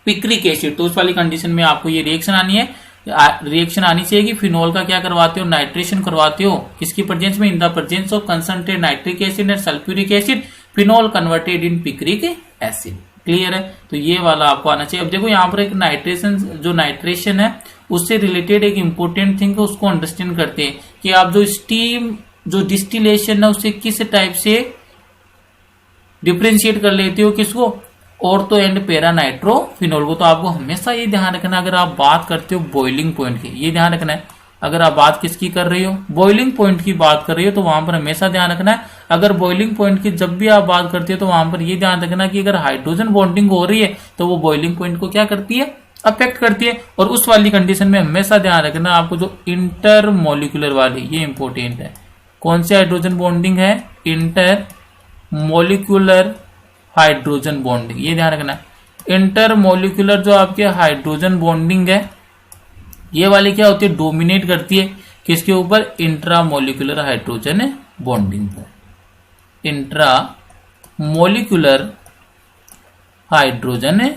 Speaker 1: picric acid. तो उस वाली कंडीशन में आपको ये रिएक्शन आनी है, रिएक्शन आनी चाहिए कि फिनोल का क्या करवाते हो, नाइट्रेशन करवाते हो, किसकी प्रेजेंस में, इन the presence of concentrate nitric acid and sulphuric acid, phenol converted in picric acid. Clear है। तो ये वाला आपको आना चाहिए। अब देखो यहाँ पर एक नाइट्रेशन है उससे रिलेटेड एक इंपॉर्टेंट थिंग है, उसको अंडरस्टैंड करते हैं कि आप जो स्टीम जो डिस्टिलेशन है उसे किस टाइप से डिफ्रेंशिएट कर लेते हो, किसको, ऑर्थो एंड पैरा नाइट्रोफिनोल को। तो आपको हमेशा ये ध्यान रखना, अगर आप बात करते हो बॉइलिंग पॉइंट की, ये ध्यान रखना है, अगर आप बात किसकी कर रही हो, बॉइलिंग पॉइंट की बात कर रही हो, तो वहां पर हमेशा ध्यान रखना है, अगर बॉइलिंग पॉइंट की जब भी आप बात करते हो तो वहां पर ये ध्यान रखना कि अगर हाइड्रोजन बॉन्डिंग हो रही है तो वो बॉइलिंग पॉइंट को क्या करती है, अफेक्ट करती है। और उस वाली कंडीशन में हमेशा ध्यान रखना आपको जो इंटर मोलिकुलर वाली, ये इंपॉर्टेंट है, कौन सी हाइड्रोजन बॉन्डिंग है, इंटर मोलिकुलर हाइड्रोजन बॉन्डिंग, ये ध्यान रखना है। इंटर मोलिकुलर जो आपके हाइड्रोजन बॉन्डिंग है ये वाली क्या होती है, डोमिनेट करती है किसके ऊपर, इंट्रा मोलिकुलर हाइड्रोजन बॉन्डिंग पर, इंट्रा मोलिकुलर हाइड्रोजन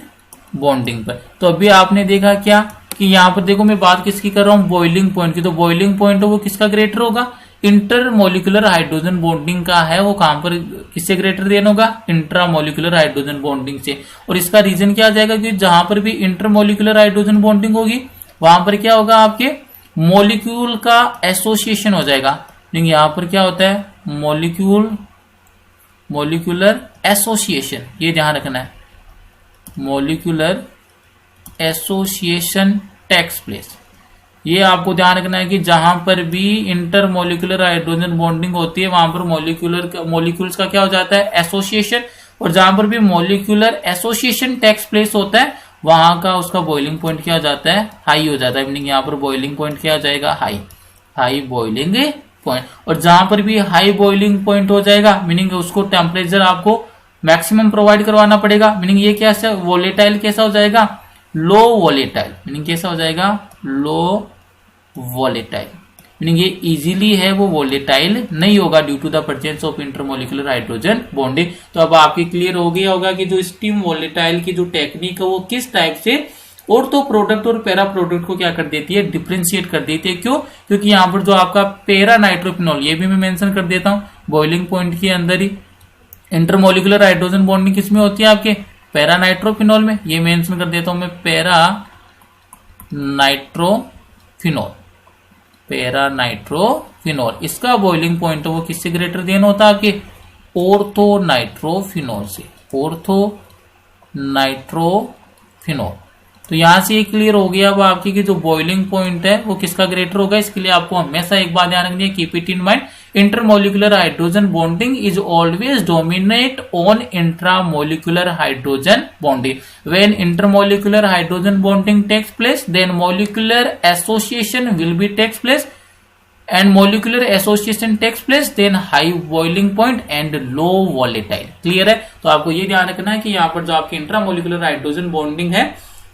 Speaker 1: बॉन्डिंग पर। तो अभी आपने देखा क्या कि यहाँ पर देखो मैं बात किसकी कर रहा हूँ, बॉइलिंग पॉइंट की। तो बॉइलिंग पॉइंट वो किसका ग्रेटर होगा, इंटर मोलिकुलर हाइड्रोजन बॉन्डिंग का है, वो कहां पर किससे ग्रेटर देन होगा, इंट्रा मोलिकुलर हाइड्रोजन बॉन्डिंग से। और इसका रीजन क्या आ जाएगा कि जहां पर भी इंटर मोलिकुलर हाइड्रोजन बॉन्डिंग होगी वहां पर क्या होगा, आपके मोलिक्यूल का एसोसिएशन हो जाएगा। लेकिन यहां पर क्या होता है, मोलिकुलर एसोसिएशन, ये ध्यान रखना है, मोलिकुलर एसोसिएशन टेक्स प्लेस। ये आपको ध्यान रखना है कि जहां पर भी इंटर मोलिकुलर हाइड्रोजन बॉन्डिंग होती है वहां पर मोलिक्यूल्स का क्या हो जाता है, एसोसिएशन। और जहां पर भी मोलिकुलर एसोसिएशन टेक्स प्लेस होता है वहां का उसका बॉइलिंग पॉइंट क्या हो जाता है, हाई हो जाता है। मीनिंग यहाँ पर बॉइलिंग पॉइंट क्या हो जाएगा, हाई बॉइलिंग पॉइंट। और जहां पर भी हाई बॉइलिंग पॉइंट हो जाएगा मीनिंग उसको टेम्परेचर आपको मैक्सिमम प्रोवाइड करवाना पड़ेगा। मीनिंग ये कैसा वोलेटाइल कैसा हो जाएगा, लो वोलेटाइल। मीनिंग कैसा हो जाएगा, लो वोलेटाइल। मीनिंग ये इजीली है वो वोलेटाइल नहीं होगा due to the presence of intermolecular hydrogen bonding. तो अब आपकी क्लियर हो गया होगा कि जो स्टीम वोलेटाइल की जो टेक्निक है वो किस टाइप से ऑर्थो प्रोडक्ट और पैरा प्रोडक्ट को क्या कर देती है, डिफ्रेंशिएट कर देती है। क्यों, क्योंकि यहाँ पर जो आपका पैरा नाइट्रोफिनॉल, ये भी मैं मेंशन कर देता हूँ बॉइलिंग पॉइंट के अंदर ही, इंटरमोलिकुलर हाइड्रोजन बॉन्डिंग किसमें होती है, आपके पैरा नाइट्रोफिनॉल में। ये मेंशन कर देता हूं मैं, पैरा नाइट्रोफिनॉल। इसका बॉइलिंग पॉइंट वो किससे ग्रेटर देन होता है, आपके ऑर्थो नाइट्रोफिनॉल से, ऑर्थो नाइट्रोफिनॉल। तो यहां से ये क्लियर हो गया अब आपकी कि जो बॉइलिंग पॉइंट है वो किसका ग्रेटर होगा। इसके लिए आपको हमेशा एक बात ध्यान रखनी है, keep it in mind, intermolecular hydrogen bonding is always dominate on intramolecular hydrogen bonding. When intermolecular hydrogen bonding takes place then molecular association will be takes place and molecular association takes place then high boiling point and low volatile। Clear है। तो आपको ये ध्यान रखना है कि यहाँ पर जो आपकी इंट्रामोलिकुलर हाइड्रोजन बॉन्डिंग है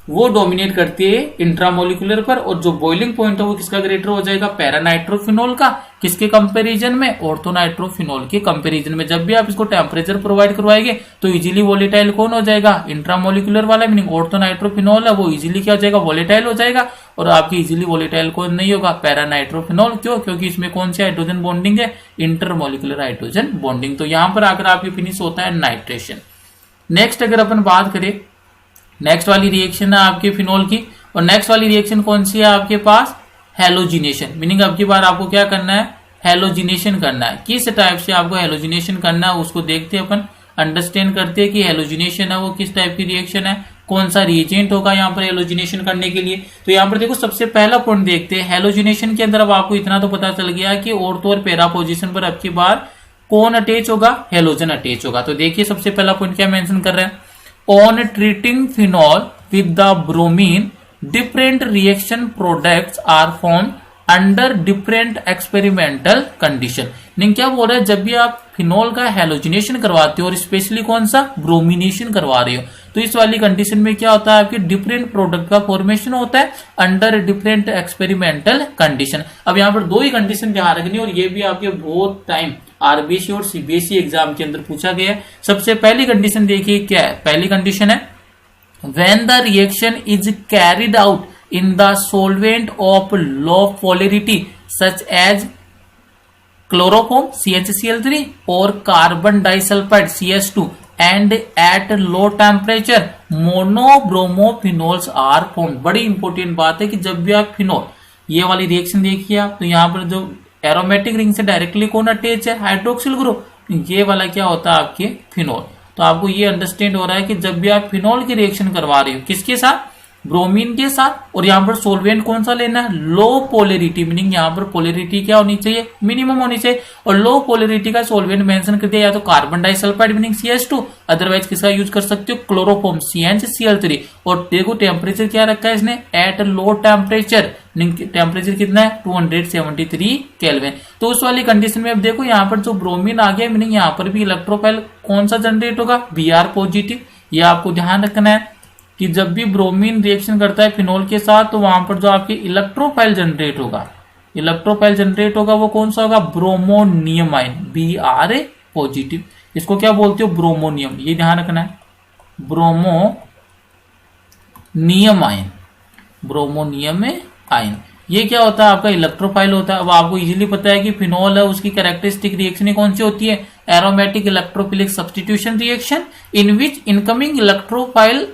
Speaker 1: वो डोमिनेट करती है इंट्रामोलिकुलर पर, और जो बॉइलिंग पॉइंट है वो किसका ग्रेटर हो जाएगा, पैरानाइट्रोफिनॉल का। किसके कंपैरिजन में, ऑर्थोनाइट्रोफिनॉल के कंपैरिजन में। जब भी आप इसको टेम्परेचर प्रोवाइड करवाएंगे तो इजीली वोलेटाइल कौन हो जाएगा, इंट्रामोलिकुलर वाला, मीनिंग ऑर्थोनाइट्रोफिनॉल है वो इजीली क्या हो जाएगा, वोलेटाइल हो जाएगा। और आपकी इजीली वोलेटाइल कौन नहीं होगा, पैरानाइट्रोफिनॉल। क्यों, क्योंकि इसमें कौन सी हाइड्रोजन बॉन्डिंग है, इंटरमोलिकुलर हाइड्रोजन बॉन्डिंग। तो यहां पर आकर आपकी फिनिश होता है नाइट्रेशन। नेक्स्ट अगर अपन बात करें, नेक्स्ट वाली रिएक्शन है आपके फिनॉल की, और नेक्स्ट वाली रिएक्शन कौन सी है आपके पास, हेलोजिनेशन। मीनिंग अब की बार आपको क्या करना है, हेलोजिनेशन करना है। किस टाइप से आपको हेलोजिनेशन करना है उसको देखते हैं अपन, अंडरस्टैंड करते हैं कि हेलोजिनेशन है वो किस टाइप की रिएक्शन है, कौन सा रिएजेंट होगा यहाँ पर हेलोजिनेशन करने के लिए। तो यहाँ पर देखो सबसे पहला पॉइंट देखते हैं हेलोजिनेशन के अंदर। अब आपको इतना तो पता चल गया कि ऑर्थो और पैरा पोजीशन पर अब की बार कौन अटैच होगा, हेलोजन अटैच होगा। तो देखिए सबसे पहला पॉइंट क्या मेंशन कर रहे हैं, on treating phenol with the bromine different reaction products are formed under different experimental condition। नहीं क्या बोल रहा है, जब भी आप फिनॉल का हेलोजिनेशन करवाते हो और स्पेशली कौन सा ब्रोमिनेशन करवा रहे हो, तो इस वाली कंडीशन में क्या होता है, आपके डिफरेंट प्रोडक्ट का फॉर्मेशन होता है अंडर डिफरेंट एक्सपेरिमेंटल कंडीशन। अब यहाँ पर दो ही कंडीशन ध्यान रखनी है, और ये भी आपके बहुत टाइम आरबीसी और सीबीएसई एग्जाम के अंदर पूछा गया है। सबसे पहली कंडीशन देखिए क्या है, पहली कंडीशन है when the reaction is carried out in the solvent of low polarity such as chloroform CHCl3 और carbon disulphide CH2 and at low temperature monobromophenols are formed. बड़ी इंपॉर्टेंट बात है कि जब भी आप फिनॉल, ये वाली रिएक्शन देखिए आप, तो यहाँ पर जो एरोमेटिक रिंग से डायरेक्टली कौन अटैच है, हाइड्रोक्सिल ग्रुप, ये वाला क्या होता है आपके फिनॉल। तो आपको ये अंडरस्टैंड हो रहा है कि जब भी आप फिनॉल की रिएक्शन करवा रहे हो किसके साथ, ब्रोमीन के साथ, और यहाँ पर सोलवेंट कौन सा लेना है, लो पोलैरिटी, मीनिंग यहाँ पर पोलैरिटी क्या होनी चाहिए, मिनिमम होनी चाहिए। और लो पोलैरिटी का सोलवेंट मेंशन कर दिया, या तो carbon disulphide meaning CH2, otherwise किसका यूज कर सकते हो, क्लोरोफॉर्म CHCl3। और देखो टेम्परेचर क्या रखा है इसने, एट लो टेम्परेचर, टेम्परेचर कितना है 273 केल्विन। तो उस वाली कंडीशन में अब देखो यहाँ पर जो ब्रोमीन आ गया, मीनिंग यहाँ पर भी इलेक्ट्रोफाइल कौन सा जनरेट होगा, Br पॉजिटिव। ये आपको ध्यान रखना है कि जब भी ब्रोमीन रिएक्शन करता है फिनॉल के साथ, तो वहां पर जो आपकी इलेक्ट्रोफाइल जनरेट होगा, इलेक्ट्रोफाइल जनरेट होगा वो कौन सा होगा, ब्रोमोनियम आयन, Br पॉजिटिव। इसको क्या बोलते हो, ब्रोमोनियम, ये ध्यान रखना है, ब्रोमोनियम आयन, ब्रोमोनियम आयन। ये क्या होता है, आपका इलेक्ट्रोफाइल होता है। अब आपको इजीली पता है कि फिनॉल है उसकी कैरेक्टरिस्टिक रिएक्शन कौन सी होती है, aromatic electrophilic substitution reaction in which incoming electrophile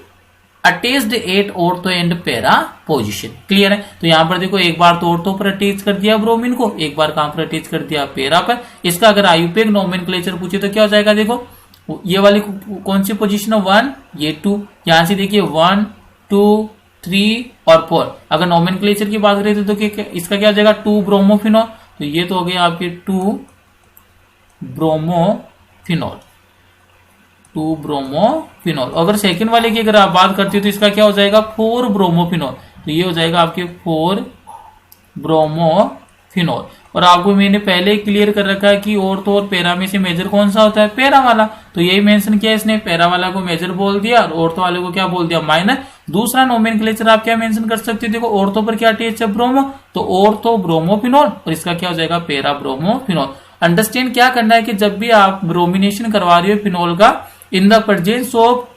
Speaker 1: attached at ortho and para position. Clear है। तो यहां पर देखो एक बार तो ऑर्थो पर अटैच कर दिया ब्रोमीन को, एक बार कहां पर अटैच कर दिया, पैरा पर। इसका अगर आयुपेक नोमेनक्लेचर पूछे तो क्या हो जाएगा, देखो ये वाली कौन सी पोजीशन है, 1, ये 2, यहां से देखिए 1 2 3 और 4। अगर नोमेनक्लेचर की बात करें तो इसका क्या हो जाएगा, 2 ब्रोमोफिनॉल। तो ये तो हो गया आपके 2 ब्रोमोफिनॉल, 2 ब्रोमोफिनॉल। अगर सेकंड वाले की अगर आप बात करते हो तो इसका क्या हो जाएगा, 4 ब्रोमोफिनॉल। तो ये हो जाएगा आपके 4 ब्रोमोफिनॉल। और आपको मैंने पहले क्लियर कर रखा है कि ऑर्थो और पैरा में से मेजर कौन सा होता है, पैरा वाला। तो यही मेंशन किया इसने, पैरा वाला को मेजर बोल दिया और ऑर्थो वाले को क्या बोल दिया, माइनर। दूसरा नोमेनक्लेचर आप क्या मेंशन कर सकते हो, देखो ऑर्थो पर क्या अटैच है, ब्रोमो, तो ऑर्थो ब्रोमोफिनॉल, और इसका क्या हो जाएगा, पैरा ब्रोमोफिनॉल। अंडरस्टैंड क्या करना है कि जब भी आप ब्रोमिनेशन करवा रहे हो फिनॉल का in the presence of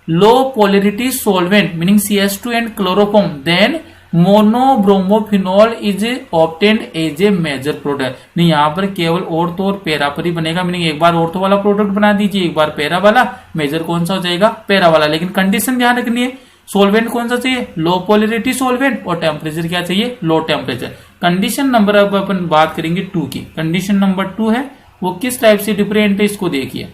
Speaker 1: low polarity solvent meaning CH2 and chloroform, then monobromophenol is obtained as a major product. नहीं, यहाँ पर केवल ऑर्थो और पैरा पर ही बनेगा, मीनिंग एक बार ऑर्थो वाला प्रोडक्ट बना दीजिए, एक बार पैरा वाला, मेजर कौन सा हो जाएगा, पैरा वाला। लेकिन कंडीशन ध्यान रखनी है, सोलवेंट कौन सा चाहिए, लो पोलैरिटी सोलवेंट, और टेम्परेचर क्या चाहिए, लो टेम्परेचर। कंडीशन नंबर अब अपन बात करेंगे 2 की। कंडीशन नंबर 2 है वो किस टाइप से डिफरेंट है, इसको देखिए।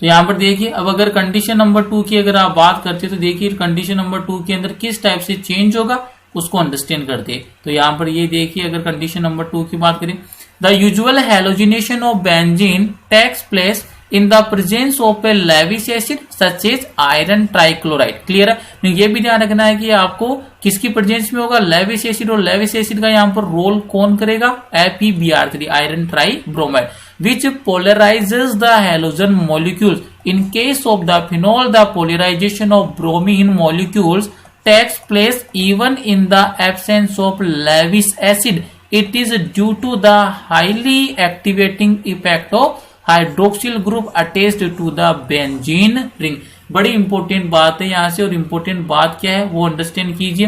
Speaker 1: तो यहाँ पर देखिए, अब अगर कंडीशन नंबर 2 की अगर आप बात करते हैं तो देखिए कंडीशन नंबर 2 के अंदर किस टाइप से चेंज होगा उसको अंडरस्टैंड करते हैं। तो यहाँ पर ये देखिए, अगर कंडीशन नंबर 2 की बात करें, the usual halogenation of benzene takes place in the presence of a Lewis acid such as iron trichloride. Clear है। ये भी ध्यान रखना है कि आपको किसकी प्रेजेंस में होगा, लेविस एसिड, और लेविस एसिड का यहाँ पर रोल कौन करेगा, FeBr3 iron try bromide, which polarizes the halogen molecules. In case of the phenol, the polarization of bromine molecules takes place even in the absence of Lewis acid. It is due to the highly activating effect of hydroxyl group attached to the benzene ring. बड़ी इंपॉर्टेंट बात है यहाँ से, और इंपॉर्टेंट बात क्या है वो अंडरस्टैंड कीजिए।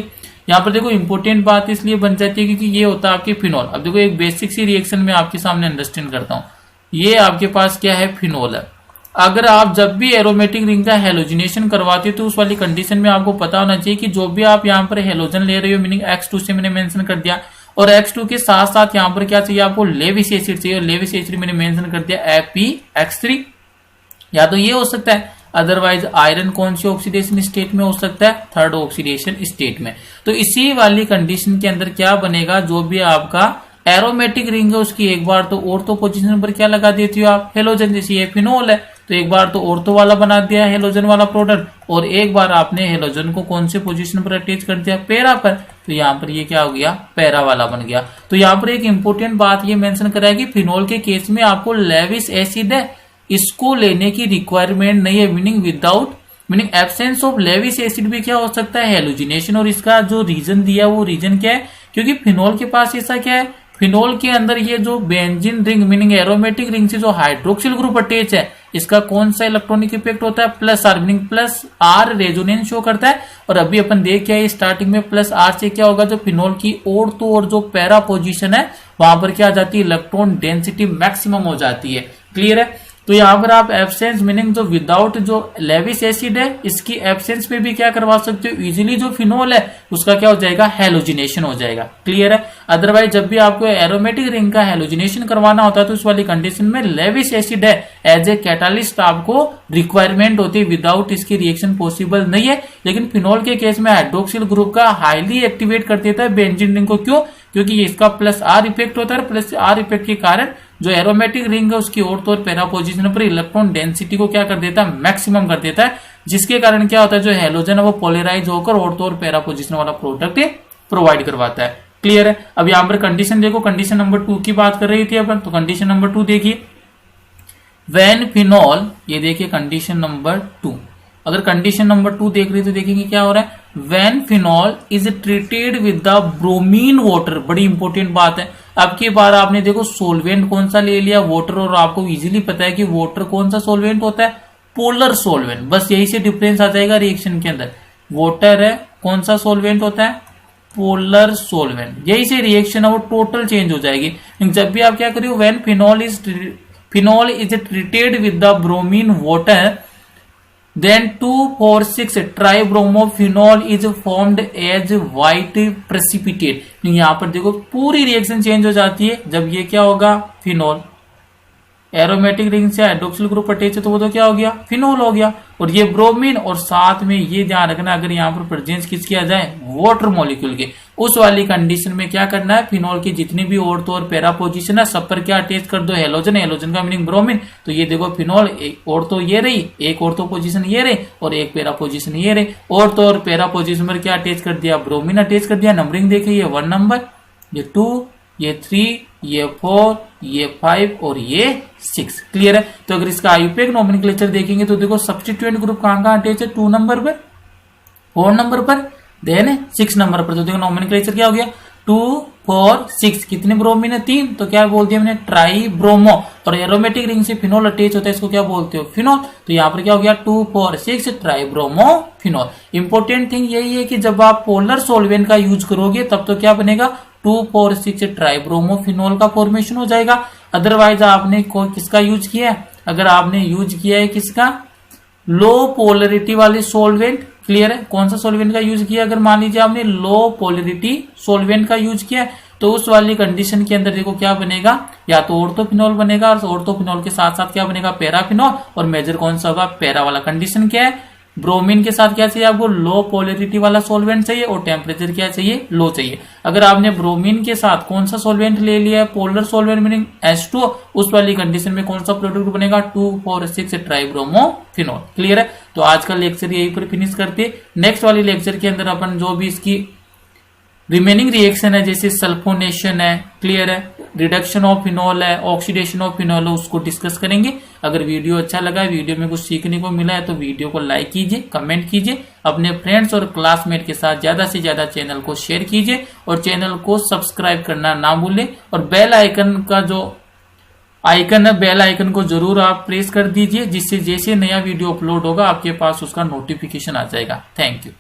Speaker 1: यहाँ पर देखो इंपॉर्टेंट बात इसलिए बन जाती है क्योंकि ये होता है आपके फिनॉल। अब देखो एक बेसिक सी रिएक्शन में आपके सामने अंडरस्टैंड करता हूँ। ये आपके पास क्या है, फिनॉल है। अगर आप जब भी एरोमेटिक रिंग का हेलोजिनेशन करवाते हो तो उस वाली कंडीशन में आपको पता होना चाहिए कि जो भी आप यहाँ पर हेलोजन ले रहे हो, मीनिंग X2 से मैंने मेंशन कर दिया, और X2 के साथ साथ यहाँ पर क्या चाहिए आपको, लेविस एसिड चाहिए, और लेविस एसिड मैंने मेंशन कर दिया FeX3। या तो ये हो सकता है, अदरवाइज आयरन कौन सी ऑक्सीडेशन स्टेट में हो सकता है, थर्ड ऑक्सीडेशन स्टेट में। तो इसी वाली कंडीशन के अंदर क्या बनेगा, जो भी आपका एरोमेटिक रिंग है उसकी एक बार तो ऑर्थो पोजीशन पर क्या लगा देती हो आप, हेलोजन। जैसे ये फिनोल है तो एक बार तो ऑर्थो वाला बना दिया हेलोजन वाला प्रोडक्ट, और एक बार आपने हेलोजन को कौन से पोजीशन पर अटैच कर दिया, पैरा पर, तो यहाँ पर ये क्या हो गया, पैरा वाला बन गया। तो यहाँ पर एक इंपॉर्टेंट बात ये मेंशन करा है कि फिनोल के केस में आपको लेविस एसिड है, इसको लेने की रिक्वायरमेंट नहीं है, meaning absence of Lewis acid भी क्या हो सकता है, हेलोजिनेशन। और इसका जो रीजन दिया वो रीजन क्या है, क्योंकि फिनोल के पास ऐसा क्या है, फिनोल के अंदर ये जो benzene ring meaning aromatic ring से जो हाइड्रोक्सिल ग्रुप अटैच है, इसका कौन सा इलेक्ट्रॉनिक इफेक्ट होता है, plus R, meaning plus R resonance show करता है। और अभी अपन देख के आए स्टार्टिंग में प्लस आर से क्या होगा, जो फिनोल की और तो और जो पैरा पोजीशन है वहां पर क्या आ जाती है, इलेक्ट्रॉन डेंसिटी मैक्सिमम हो जाती है। क्लियर है। तो यहाँ पर आप एब्सेंस मीनिंग जो विदाउट जो लेविस एसिड है इसकी एब्सेंस में भी क्या करवा सकते हो, इजीली जो फिनोल है उसका क्या हो जाएगा, हेलोजिनेशन हो जाएगा। क्लियर है। अदरवाइज जब भी आपको एरोमेटिक रिंग का हेलोजिनेशन करवाना होता है तो उस वाली कंडीशन में लेविस एसिड है एज ए कैटालिस्ट आपको रिक्वायरमेंट होती है, विदाउट इसकी रिएक्शन पॉसिबल नहीं है। लेकिन फिनोल के केस में हाइड्रोक्सिल ग्रुप का हाईली एक्टिवेट कर देता है बेंजीन रिंग को। क्यों, क्योंकि इसका प्लस आर इफेक्ट होता है, प्लस आर इफेक्ट के कारण जो एरोमेटिक रिंग है उसकी और तो और पैरा पोजीशन पर इलेक्ट्रॉन डेंसिटी को क्या कर देता है, मैक्सिमम कर देता है, जिसके कारण क्या होता है, जो हेलोजन है वो पोलराइज होकर और तो और पैरा पोजीशन वाला प्रोडक्ट प्रोवाइड करवाता है। क्लियर है। अब यहाँ पर कंडीशन देखो, कंडीशन नंबर 2 की बात कर रही थी अपन, तो कंडीशन नंबर 2 देखिए, व्हेन फिनॉल, ये देखिए कंडीशन नंबर 2, अगर कंडीशन नंबर 2 देख रही तो देखेंगे क्या हो रहा है, when phenol is treated with the bromine water. बड़ी इंपॉर्टेंट बात है। अब की बार आपने देखो सोलवेंट कौन सा ले लिया, वाटर, और आपको इजीली पता है कि वाटर कौन सा सोलवेंट होता है, पोलर सोलवेंट। बस यही से डिफरेंस आ जाएगा रिएक्शन के अंदर, वाटर है कौन सा सोलवेंट होता है, पोलर सोलवेंट। यही से रिएक्शन है वो टोटल चेंज हो जाएगी। जब भी आप क्या करिए, when phenol is treated with the bromine water then 2,4,6 tribromophenol is formed as white precipitate. यहां पर देखो पूरी रिएक्शन चेंज हो जाती है जब ये क्या होगा, फिनॉल एरोमेटिक रिंग से हाइड्रोक्सिल ग्रुप अटैच है तो वो तो क्या हो गया, फिनॉल हो गया, और ये ब्रोमीन, और साथ में ये ध्यान रखना अगर यहाँ पर प्रेजेंस किसकी आ जाए, वाटर मॉलिक्यूल के, उस वाली कंडीशन में क्या करना है, फिनॉल की जितनी भी और तो और पैरा पोजीशन है सब पर क्या अटैच कर दो, हेलोजन, हेलोजन का मीनिंग ब्रोमीन। तो ये देखो फिनॉल एक और तो ये रही, एक और तो पोजीशन ये रही, और एक पैरा पोजीशन ये रही, और तो और पैरा पोजीशन पर क्या अटैच कर दिया, ब्रोमीन अटैच कर दिया। नंबरिंग देखिए, ये 1 नंबर, ये 2, ये 3, ये 4, ये 5 और ये 6। क्लियर है। तो अगर इसका आईयूपीएक नोमेनक्लेचर देखेंगे तो देखो सब्स्टिट्यूएंट ग्रुप कहां अटैच है, 2 नंबर पर, 4 नंबर पर, देन 6 नंबर पर। तो देखो नोमेनक्लेचर क्या हो गया, 2, 4, 6, कितने ब्रोमीन है, 3, तो क्या बोल दिया मैंने, ट्राई ब्रोमो। और एरोमेटिक रिंग से फिनॉल अटैच होता है, इसको क्या बोलते हो, फिनॉल। तो यहाँ पर क्या हो गया, 2, 4, 6 try bromo phenol. Important thing यही है कि जब आप पोलर सोल्वेंट का यूज करोगे तब तो क्या बनेगा, 2, 4, 6 ट्राइब्रोमोफिनॉल का फॉर्मेशन हो जाएगा। अदरवाइज आपने किसका यूज किया है, अगर आपने यूज किया है किसका, लो पोलरिटी वाले सोल्वेंट। क्लियर है। कौन सा सोल्वेंट का यूज किया, अगर मान लीजिए आपने लो पोलरिटी सोल्वेंट का यूज किया है तो उस वाली कंडीशन के अंदर देखो क्या बनेगा, या तो ऑर्थोफिनॉल बनेगा और ऑर्थोफिनॉल के साथ साथ क्या बनेगा, पैराफिनॉल, और मेजर कौन सा होगा, पैरा वाला। कंडीशन क्या है, ब्रोमीन के साथ क्या चाहिए आपको, लो पोलरिटी वाला सॉल्वेंट चाहिए और टेम्परेचर क्या चाहिए, लो चाहिए। अगर आपने ब्रोमीन के साथ कौन सा सॉल्वेंट ले लिया है, पोलर सॉल्वेंट मीनिंग H2O, उस वाली कंडीशन में कौन सा प्रोडक्ट बनेगा, 2,4,6 ट्राइब्रोमोफिनॉल। क्लियर है। तो आज का लेक्चर यहीं पर फिनिश करते हैं। नेक्स्ट वाली लेक्चर के अंदर अपन जो भी इसकी रिमेनिंग रिएक्शन है, जैसे सल्फोनेशन है, क्लियर है, रिडक्शन ऑफ फिनॉल है, ऑक्सीडेशन ऑफ फिनॉल है, उसको डिस्कस करेंगे। अगर वीडियो अच्छा लगा है, वीडियो में कुछ सीखने को मिला है, तो वीडियो को लाइक कीजिए, कमेंट कीजिए, अपने फ्रेंड्स और क्लासमेट के साथ ज्यादा से ज्यादा चैनल को शेयर कीजिए और चैनल को सब्सक्राइब करना ना भूलें। और बेल आइकन का जो आइकन है, बेल आइकन को जरूर आप प्रेस कर दीजिए, जिससे जैसे नया वीडियो अपलोड होगा आपके पास उसका नोटिफिकेशन आ जाएगा। Thank you.